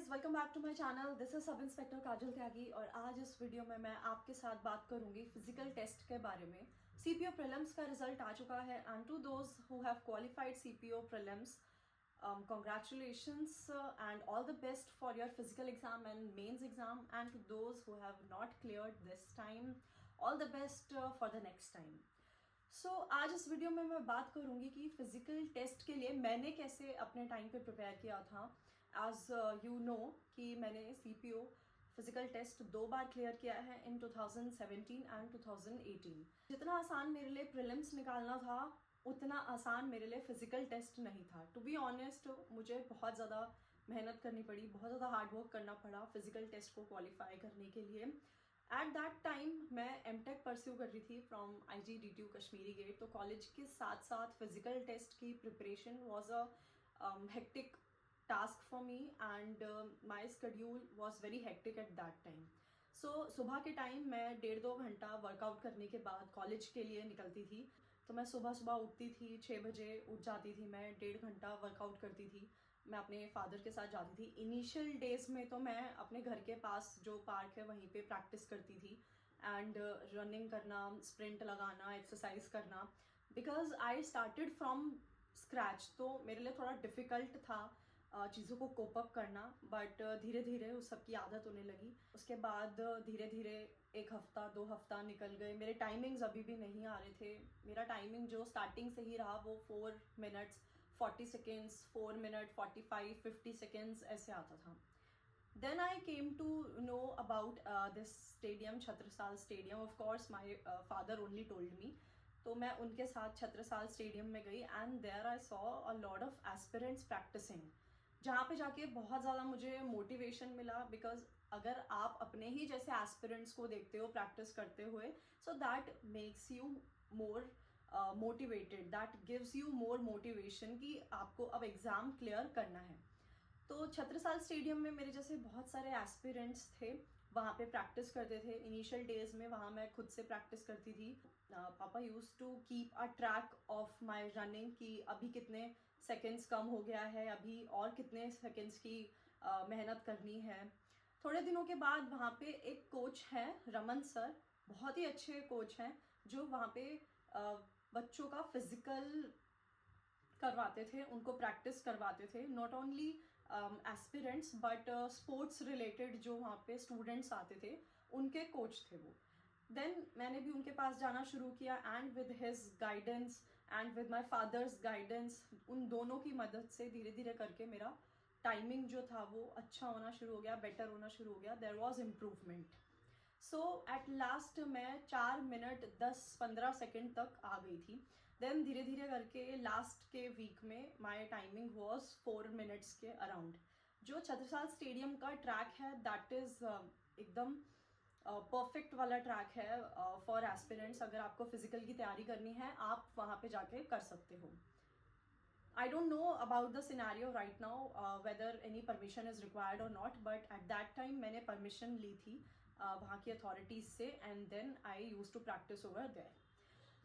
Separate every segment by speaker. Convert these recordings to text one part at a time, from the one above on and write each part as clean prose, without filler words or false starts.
Speaker 1: Guys, welcome back to my channel. This is sub inspector Kajal Tyagi और आज इस video में मैं आपके साथ बात करूंगी फिजिकल टेस्ट के बारे में। सीपीओ प्रीलिम्स का रिजल्ट आ चुका है and to those who have qualified CPO prelims, congratulations and all the best for your physical exam and mains exam, and to those who have not cleared this time, all the best for the next time. आज इस video में मैं बात करूंगी कि physical test के लिए मैंने कैसे अपने टाइम पे प्रिपेयर किया था। एज यू नो कि मैंने सीपीओ फिजिकल टेस्ट 2 बार क्लियर किया है इन 2017 एंड 2018। जितना आसान मेरे लिए प्रीलिम्स निकालना था उतना आसान मेरे लिए फिजिकल टेस्ट नहीं था। टू बी ऑनेस्ट, मुझे बहुत ज़्यादा मेहनत करनी पड़ी, बहुत ज़्यादा हार्डवर्क करना पड़ा फिजिकल टेस्ट को क्वालिफाई करने के लिए। एट दैट टाइम मैं एमटेक परस्यू कर रही थी फ्रॉम IGDTU कश्मीरी गेट, तो कॉलेज के साथ साथ फिजिकल टेस्ट की preparation was a hectic task for me and my schedule was very hectic at that time. So सुबह के टाइम मैं 1.5-2 घंटा वर्कआउट करने के बाद कॉलेज के लिए निकलती थी। तो मैं सुबह सुबह उठती थी, 6 बजे उठ जाती थी, मैं 1.5 घंटा वर्कआउट करती थी। मैं अपने फादर के साथ जाती थी। इनिशियल डेज में तो मैं अपने घर के पास जो पार्क है वहीं पे प्रैक्टिस करती थी एंड रनिंग करना, स्प्रिंट लगाना, एक्सरसाइज करना, because I started from scratch. तो मेरे लिए थोड़ा डिफ़िकल्ट था चीज़ों को कोप अप करना, बट धीरे धीरे उस सब की आदत होने लगी। उसके बाद धीरे धीरे 1 हफ्ता 2 हफ्ता निकल गए। मेरे टाइमिंग्स अभी भी नहीं आ रहे थे। मेरा टाइमिंग जो स्टार्टिंग से ही रहा वो 4 मिनट्स 40 सेकेंड्स, 4 मिनट 45 50 सेकेंड्स ऐसे आता था। Then I came to know about this stadium, Chhatrasal stadium. Of course my father only told me. तो मैं उनके साथ छत्रसाल स्टेडियम में गई and there I saw a lot of aspirants practising, जहाँ पे जाके बहुत ज़्यादा मुझे मोटिवेशन मिला। बिकॉज अगर आप अपने ही जैसे एस्पिरेंट्स को देखते हो प्रैक्टिस करते हुए, so that makes you more motivated, that gives you more motivation कि आपको अब एग्ज़ाम क्लियर करना है। तो छत्रसाल स्टेडियम में मेरे जैसे बहुत सारे एस्पिरेंट्स थे, वहाँ पे प्रैक्टिस करते थे। इनिशियल डेज में वहाँ मैं खुद से प्रैक्टिस करती थी। पापा use to keep a track of my running कि अभी कितने सेकेंड्स कम हो गया है, अभी और कितने सेकेंड्स की मेहनत करनी है। थोड़े दिनों के बाद वहाँ पे एक कोच है, रमन सर, बहुत ही अच्छे कोच हैं, जो वहाँ पे बच्चों का फिजिकल करवाते थे, उनको प्रैक्टिस करवाते थे। Not only aspirants but sports related जो वहाँ पे स्टूडेंट्स आते थे उनके कोच थे वो। देन मैंने भी उनके पास जाना शुरू किया and with his guidance and with my father's guidance, उन दोनों की मदद से धीरे धीरे करके मेरा टाइमिंग जो था वो अच्छा होना शुरू हो गया, बेटर होना शुरू हो गया। There was improvement. So at last मैं 4 मिनट 10-15 सेकेंड तक आ गई थी। देन धीरे धीरे करके लास्ट के वीक में माई टाइमिंग वॉज 4 मिनट्स के अराउंड। जो छत्रसाल स्टेडियम का ट्रैक है दैट इज़ एकदम परफेक्ट वाला ट्रैक है फॉर एस्पिरेंट्स। अगर आपको फिजिकल की तैयारी करनी है आप वहाँ पे जाके कर सकते हो। I don't know about the scenario right now, whether any permission is required or not, but at that time मैंने permission ली थी वहाँ की authorities से, and then I used to practice over there.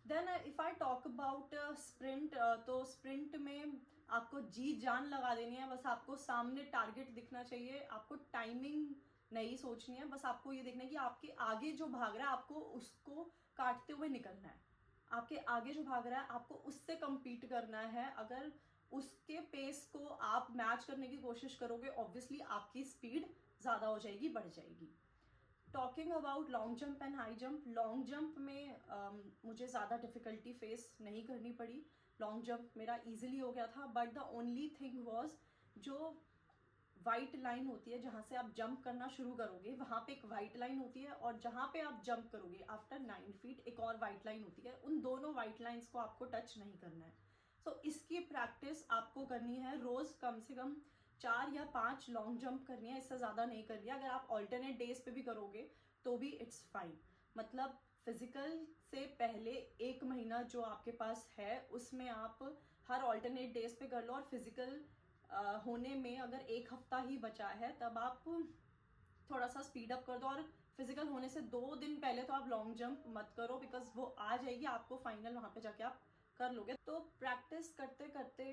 Speaker 1: Then if I talk about sprint, तो sprint में आपको जी जान लगा देनी है। बस आपको सामने टारगेट दिखना चाहिए, आपको टाइमिंग नहीं सोचनी है। बस आपको ये देखना है कि आपके आगे जो भाग रहा है आपको उसको काटते हुए निकलना है। आपके आगे जो भाग रहा है आपको उससे compete करना है। अगर उसके पेस को आप मैच करने की कोशिश करोगे, ऑब्वियसली आपकी स्पीड ज़्यादा हो जाएगी, बढ़ जाएगी। Talking about long jump and high jump, long jump में मुझे ज़्यादा डिफ़िकल्टी फेस नहीं करनी पड़ी। लॉन्ग जंप मेरा ईजिली हो गया था। But the only thing was जो वाइट लाइन होती है जहाँ से आप जंप करना शुरू करोगे, वहाँ पे एक वाइट लाइन होती है, और जहाँ पे आप जंप करोगे आफ्टर 9 फीट एक और वाइट लाइन होती है। उन दोनों वाइट लाइन्स को आपको टच नहीं करना है। सो इसकी प्रैक्टिस आपको करनी है रोज़, कम से कम 4 या 5 लॉन्ग जंप करनी है, इससे ज़्यादा नहीं करनी है। अगर आप ऑल्टरनेट डेज पे भी करोगे तो भी इट्स फाइन। मतलब फिजिकल से पहले 1 महीना जो आपके पास है उसमें आप हर ऑल्टरनेट डेज पे कर लो, और फिजिकल होने में अगर 1 हफ्ता ही बचा है तब आप थोड़ा सा स्पीड अप कर दो। और फिजिकल होने से 2 दिन पहले तो आप लॉन्ग जंप मत करो, बिकॉज वो आ जाएगी, आपको फाइनल वहाँ पे जाके आप कर लोगे। तो प्रैक्टिस करते करते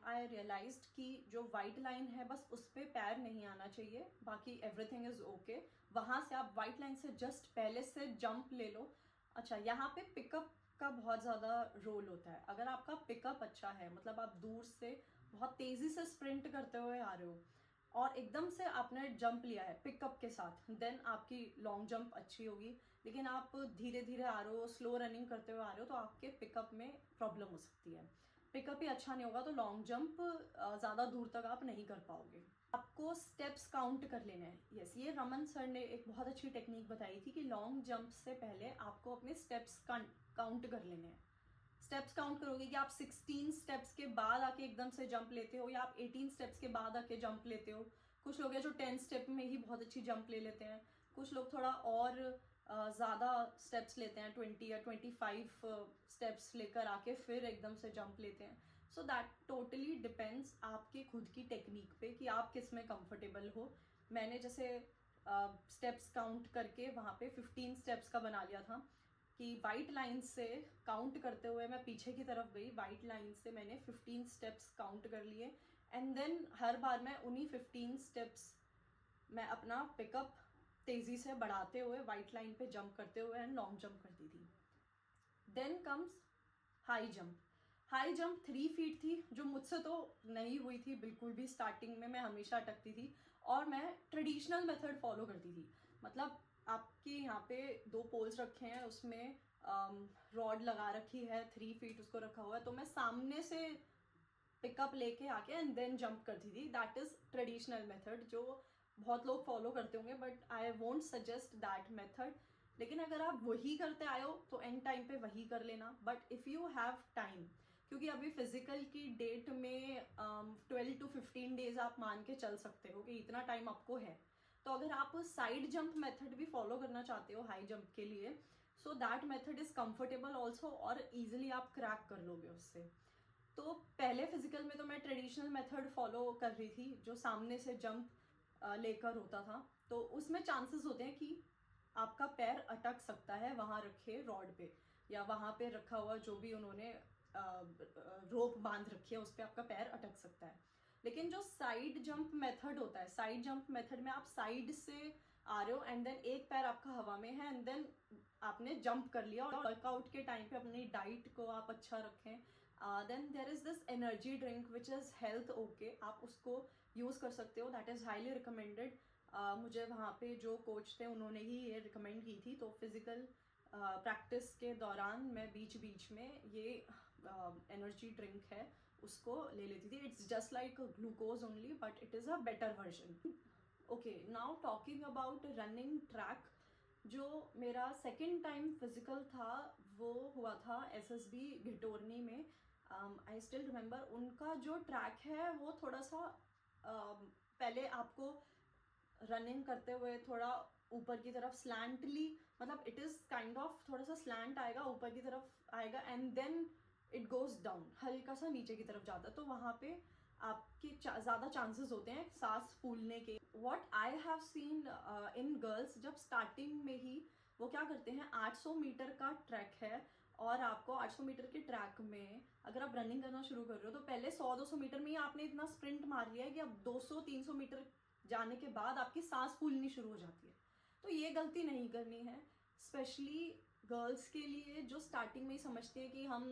Speaker 1: आई रियलाइज्ड कि जो वाइट लाइन है बस उस पर पैर नहीं आना चाहिए, बाकी एवरीथिंग इज ओके। वहाँ से आप वाइट लाइन से जस्ट पहले से जंप ले लो। अच्छा, यहाँ पे पिकअप का बहुत ज़्यादा रोल होता है। अगर आपका पिकअप अच्छा है, मतलब आप दूर से बहुत तेज़ी से स्प्रिंट करते हुए आ रहे हो और एकदम से आपने जंप लिया है पिकअप के साथ, देन आपकी लॉन्ग जंप अच्छी होगी। लेकिन आप धीरे धीरे आ रहे हो, स्लो रनिंग करते हुए आ रहे हो, तो आपके पिकअप में प्रॉब्लम हो सकती है। पिकअप ही अच्छा नहीं होगा तो लॉन्ग जंप ज़्यादा दूर तक आप नहीं कर पाओगे। आपको स्टेप्स काउंट कर लेने हैं। यस, ये रमन सर ने एक बहुत अच्छी टेक्निक बताई थी कि लॉन्ग जंप से पहले आपको अपने स्टेप्स काउंट कर लेने हैं। स्टेप्स काउंट करोगे कि आप 16 स्टेप्स के बाद आके एकदम से जंप लेते हो या आप 18 स्टेप्स के बाद आके जंप लेते हो। कुछ लोग हैं जो 10 स्टेप में ही बहुत अच्छी जंप ले लेते हैं, कुछ लोग थोड़ा और ज़्यादा स्टेप्स लेते हैं, 20 या 25 स्टेप्स लेकर आके फिर एकदम से जंप लेते हैं। सो दैट टोटली डिपेंड्स आपके खुद की टेक्निक पे कि आप किस में कंफर्टेबल हो। मैंने जैसे स्टेप्स काउंट करके वहाँ पे 15 स्टेप्स का बना लिया था कि वाइट लाइन से काउंट करते हुए मैं पीछे की तरफ गई, वाइट लाइन से मैंने 15 स्टेप्स काउंट कर लिए एंड देन हर बार मैं उन्हीं 15 स्टेप्स मैं अपना पिकअप तेज़ी से बढ़ाते हुए वाइट लाइन पे जंप करते हुए एंड लॉन्ग जंप करती थी। Then comes high jump. High jump 3 feet थी, जो मुझसे तो नहीं हुई थी बिल्कुल भी। स्टार्टिंग में मैं हमेशा अटकती थी और मैं ट्रेडिशनल मेथड फॉलो करती थी। मतलब आपके यहाँ पे 2 पोल्स रखे हैं, उसमें रॉड लगा रखी है, 3 फीट उसको रखा हुआ है, तो मैं सामने से पिकअप लेके आके एंड देन जंप करती थी। दैट इज ट्रेडिशनल मेथड जो बहुत लोग फॉलो करते होंगे, but I won't suggest that method. लेकिन अगर आप वही करते आए हो तो एंड टाइम पे वही कर लेना। But if you have time, क्योंकि अभी फिजिकल की डेट में 12 to 15 डेज आप मान के चल सकते हो कि इतना टाइम आपको है। तो अगर आप साइड जंप मेथड भी फॉलो करना चाहते हो हाई जंप के लिए, so that method is comfortable also और इजिली आप क्रैक कर लोगे उससे। तो पहले फिजिकल में तो मैं ट्रेडिशनल मेथड फॉलो कर रही थी जो सामने से जंप लेकर होता था। तो उसमें चांसेस होते हैं कि आपका पैर अटक सकता है वहाँ रखे रॉड पे या वहाँ पे रखा हुआ जो भी उन्होंने रोप बांध रखी है उस पर आपका पैर अटक सकता है। लेकिन जो साइड जंप मेथड होता है, साइड जंप मेथड में आप साइड से आ रहे हो एंड देन एक पैर आपका हवा में है एंड देन आपने जंप कर लिया। और वर्कआउट के टाइम पे अपनी डाइट को आप अच्छा रखें। Then there is this energy drink which is health okay, आप उसको यूज़ कर सकते हो, दैट इज़ हाईली रिकमेंडेड। मुझे वहाँ पे जो कोच थे उन्होंने ही ये रिकमेंड की थी। तो फिज़िकल प्रैक्टिस के दौरान मैं बीच बीच में ये एनर्जी ड्रिंक है उसको ले लेती थी। It's just like glucose only but it is a better version. Okay, now talking about running track. जो मेरा सेकेंड टाइम फिजिकल था वो हुआ था एसएसबी घिटोरनी में। आई स्टिल रिमेंबर उनका जो ट्रैक है वो थोड़ा सा पहले आपको रनिंग करते हुए थोड़ा ऊपर की तरफ स्लैंटली, मतलब इट इज़ काइंड ऑफ थोड़ा सा स्लैंट आएगा, ऊपर की तरफ आएगा and then it goes down, हल्का सा नीचे की तरफ जाता है। तो वहाँ पे आपके ज़्यादा चांसेस होते हैं सांस फूलने के। What I have seen in girls, जब स्टार्टिंग में ही वो क्या करते हैं, 800 मीटर का ट्रैक है और आपको 800 मीटर के ट्रैक में अगर आप रनिंग करना शुरू कर रहे हो तो पहले 100-200 मीटर में ही आपने इतना स्प्रिंट मार लिया है कि अब 200-300 मीटर जाने के बाद आपकी सांस फूलनी शुरू हो जाती है। तो ये गलती नहीं करनी है, स्पेशली गर्ल्स के लिए जो स्टार्टिंग में ही समझते हैं कि हम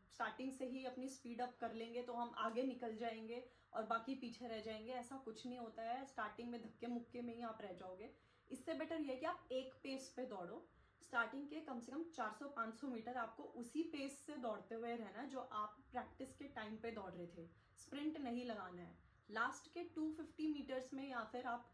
Speaker 1: स्टार्टिंग से ही अपनी स्पीड अप कर लेंगे तो हम आगे निकल जाएंगे और बाकी पीछे रह जाएंगे। ऐसा कुछ नहीं होता है, स्टार्टिंग में धक्के मुक्के में ही आप रह जाओगे। इससे बेटर ये है कि आप एक पेस पे दौड़ो। स्टार्टिंग के कम से कम 400-500 मीटर आपको उसी पेस से दौड़ते हुए रहना है जो आप प्रैक्टिस के टाइम पे दौड़ रहे थे, स्प्रिंट नहीं लगाना है। लास्ट के 250 मीटर्स में या फिर आप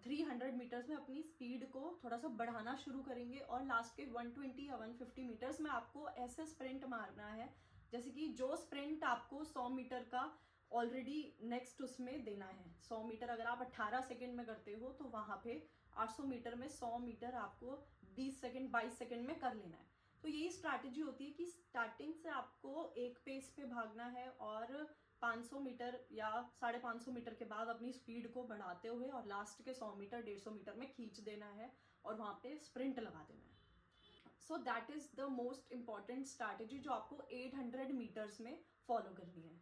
Speaker 1: 300 मीटर्स में अपनी स्पीड को थोड़ा सा बढ़ाना शुरू करेंगे और लास्ट के 120 या 150 मीटर्स में आपको ऐसे स्प्रिंट मारना है जैसे कि जो स्प्रिंट आपको 100 मीटर का ऑलरेडी नेक्स्ट उसमें देना है। 100 मीटर अगर आप 18 सेकेंड में करते हो तो वहाँ पे 800 मीटर में 100 मीटर आपको 20 सेकेंड 22 सेकेंड में कर लेना है। तो यही स्ट्रैटेजी होती है कि स्टार्टिंग से आपको एक पेस पे भागना है और 500 मीटर या 550 मीटर के बाद अपनी स्पीड को बढ़ाते हुए और लास्ट के 100 मीटर 150 मीटर में खींच देना है और वहाँ पे स्प्रिंट लगा देना है। So that is the most important strategy जो आपको 800 मीटर्स में फॉलो करनी है।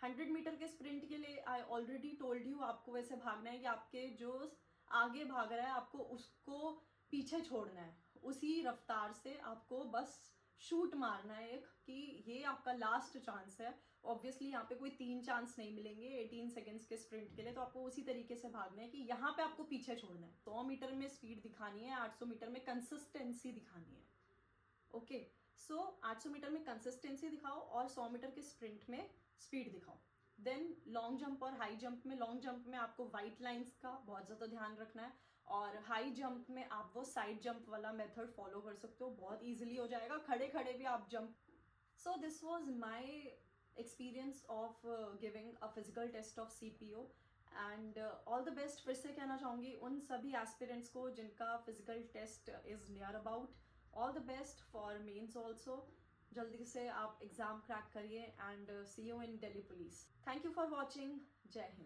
Speaker 1: 100 मीटर के स्प्रिंट के लिए आई ऑलरेडी टोल्ड यू, आपको वैसे भागना है कि आपके जो आगे भाग रहा है आपको उसको पीछे छोड़ना है, उसी रफ्तार से आपको बस शूट मारना है एक, कि ये आपका लास्ट चांस है। ऑब्वियसली यहाँ पे कोई 3 चांस नहीं मिलेंगे 18 सेकेंड्स के स्प्रिंट के लिए, तो आपको उसी तरीके से भागना है कि यहाँ पे आपको पीछे छोड़ना है। 100 मीटर में स्पीड दिखानी है, 800 मीटर में कंसिस्टेंसी दिखानी है। ओके, सो 800 मीटर में कंसिस्टेंसी दिखाओ और 100 मीटर के स्प्रिंट में स्पीड दिखाओ। देन लॉन्ग जंप और हाई जंप में, लॉन्ग जंप में आपको वाइट लाइंस का बहुत ज़्यादा ध्यान रखना है, और हाई जंप में आप वो साइड जंप वाला मेथड फॉलो कर सकते हो, बहुत इजीली हो जाएगा, खड़े खड़े भी आप jump. So this was my experience of giving a physical test of CPO and all the best. फिर से कहना चाहूँगी उन सभी एस्पिरेंट्स को जिनका physical test is near about, all the best for mains also. जल्दी से आप एग्ज़ाम क्रैक करिए and see you in Delhi police. Thank you for watching. जय हिंद।